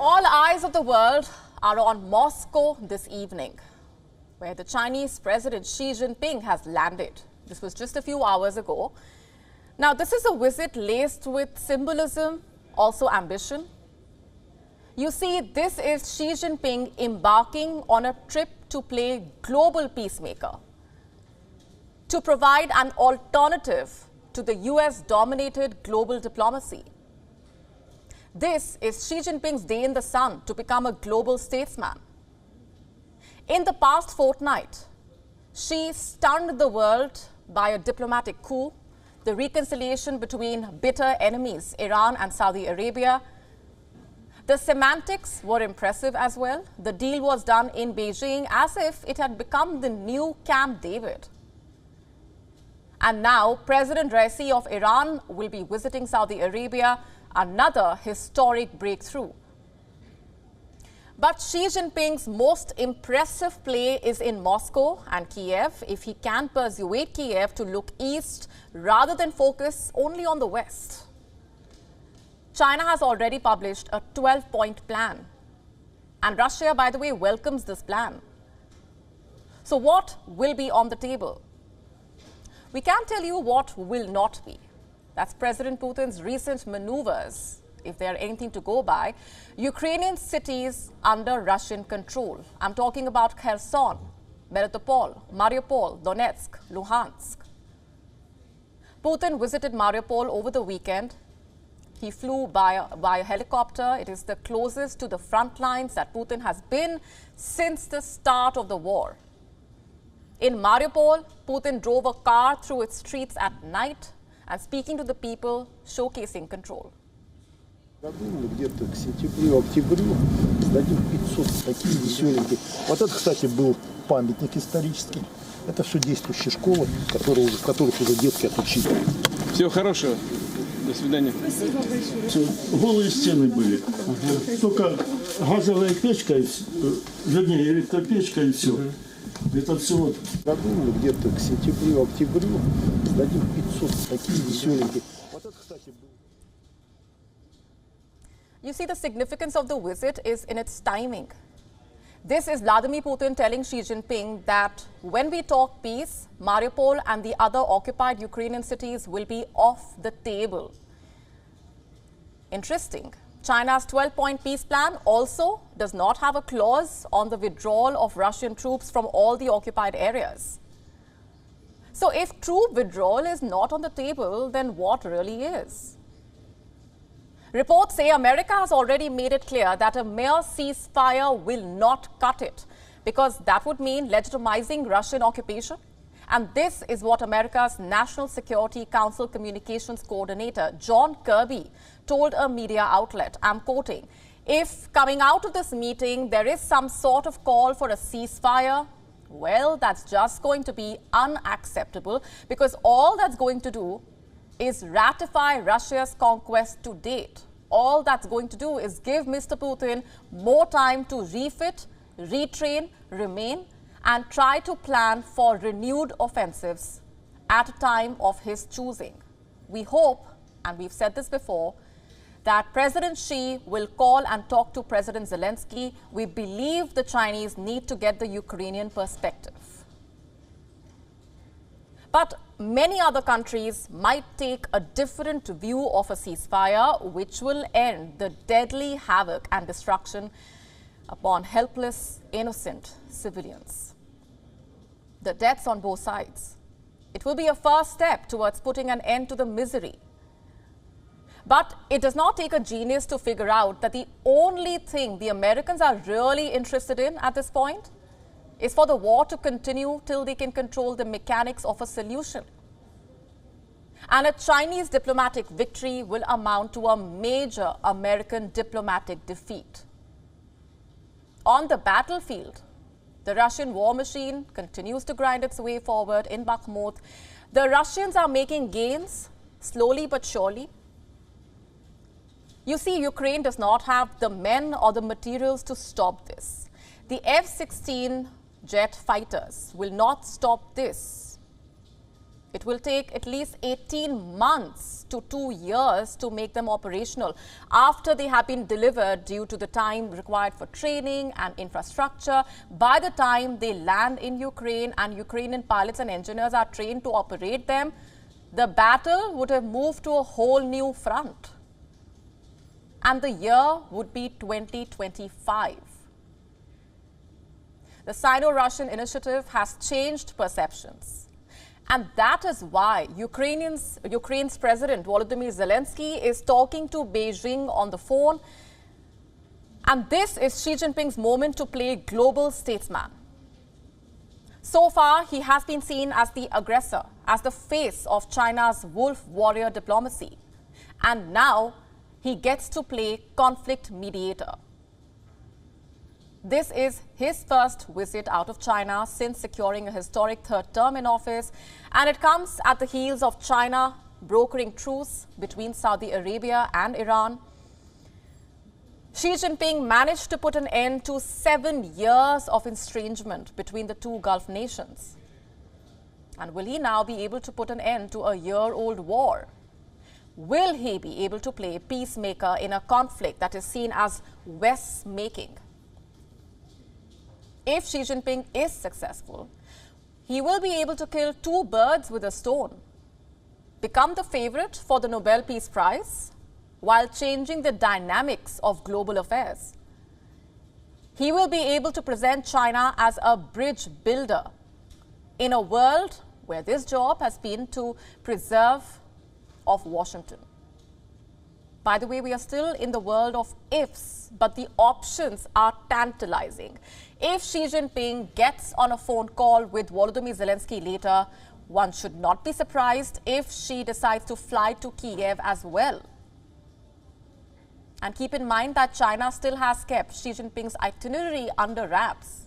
All eyes of the world are on Moscow this evening, where the Chinese President Xi Jinping has landed. This was just a few hours ago. Now, this is a visit laced with symbolism, also ambition. You see, this is Xi Jinping embarking on a trip to play global peacemaker, to provide an alternative to the US-dominated global diplomacy. This is Xi Jinping's day in the sun to become a global statesman. In the past fortnight, Xi stunned the world by a diplomatic coup, the reconciliation between bitter enemies, Iran and Saudi Arabia. The semantics were impressive as well. The deal was done in Beijing as if it had become the new Camp David. And now, President Raisi of Iran will be visiting Saudi Arabia, another historic breakthrough. But Xi Jinping's most impressive play is in Moscow and Kiev, if he can persuade Kiev to look east rather than focus only on the west. China has already published a 12-point plan. And Russia, by the way, welcomes this plan. So what will be on the table? We can't tell you what will not be. That's President Putin's recent maneuvers, if they are anything to go by. Ukrainian cities under Russian control. I'm talking about Kherson, Melitopol, Mariupol, Donetsk, Luhansk. Putin visited Mariupol over the weekend. He flew by a helicopter. It is the closest to the front lines that Putin has been since the start of the war. In Mariupol, Putin drove a car through its streets at night and speaking to the people, showcasing control. Где-то к сентябрю-октябрю сдадим 500 такие веселенькие. Вот это, кстати, был памятник исторический. Это все действующие школы, которых уже детки отучили. Всего хорошего. До свидания. Спасибо большое. Все, голые стены были. Только газовая печка, вернее, электропечка и все. Это все вот. Где-то к сентябрю-октябрю сдадим 500 такие веселенькие. Вот это, кстати, был. You see, the significance of the visit is in its timing. This is Vladimir Putin telling Xi Jinping that when we talk peace, Mariupol and the other occupied Ukrainian cities will be off the table. Interesting. China's 12-point peace plan also does not have a clause on the withdrawal of Russian troops from all the occupied areas. So if true withdrawal is not on the table, then what really is? Reports say America has already made it clear that a mere ceasefire will not cut it, because that would mean legitimizing Russian occupation. And this is what America's National Security Council Communications Coordinator, John Kirby, told a media outlet. I'm quoting, if coming out of this meeting there is some sort of call for a ceasefire, well, that's just going to be unacceptable, because all that's going to do is ratify Russia's conquest to date. All that's going to do is give Mr. Putin more time to refit, retrain, remain, and try to plan for renewed offensives at a time of his choosing. We hope, and we've said this before, that President Xi will call and talk to President Zelensky. We believe the Chinese need to get the Ukrainian perspective. But many other countries might take a different view of a ceasefire, which will end the deadly havoc and destruction upon helpless, innocent civilians. The deaths on both sides. It will be a first step towards putting an end to the misery. But it does not take a genius to figure out that the only thing the Americans are really interested in at this point is for the war to continue till they can control the mechanics of a solution. And a Chinese diplomatic victory will amount to a major American diplomatic defeat. On the battlefield, the Russian war machine continues to grind its way forward in Bakhmut. The Russians are making gains, slowly but surely. You see, Ukraine does not have the men or the materials to stop this. The F-16 jet fighters will not stop this. It will take at least 18 months to 2 years to make them operational after they have been delivered due to the time required for training and infrastructure. By the time they land in Ukraine and Ukrainian pilots and engineers are trained to operate them, the battle would have moved to a whole new front. And the year would be 2025. The Sino-Russian initiative has changed perceptions. And that is why Ukraine's President Volodymyr Zelensky is talking to Beijing on the phone. And this is Xi Jinping's moment to play global statesman. So far, he has been seen as the aggressor, as the face of China's wolf warrior diplomacy. And now he gets to play conflict mediator. This is his first visit out of China since securing a historic third term in office, and it comes at the heels of China brokering truce between Saudi Arabia and Iran. Xi Jinping managed to put an end to 7 years of estrangement between the two Gulf nations. And will he now be able to put an end to a year-old war? Will he be able to play peacemaker in a conflict that is seen as West's making? If Xi Jinping is successful, he will be able to kill two birds with a stone, become the favorite for the Nobel Peace Prize while changing the dynamics of global affairs. He will be able to present China as a bridge builder in a world where this job has been to preserve of Washington. By the way, we are still in the world of ifs, but the options are tantalizing. If Xi Jinping gets on a phone call with Volodymyr Zelensky later, one should not be surprised if Xi decides to fly to Kiev as well. And keep in mind that China still has kept Xi Jinping's itinerary under wraps.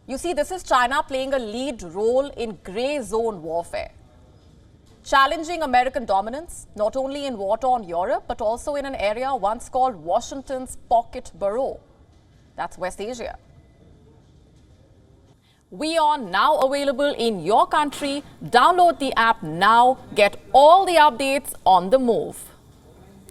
You see, this is China playing a lead role in grey zone warfare, challenging American dominance, not only in war-torn Europe, but also in an area once called Washington's pocket borough. That's West Asia. WION now available in your country. Download the app now. Get all the updates on the move.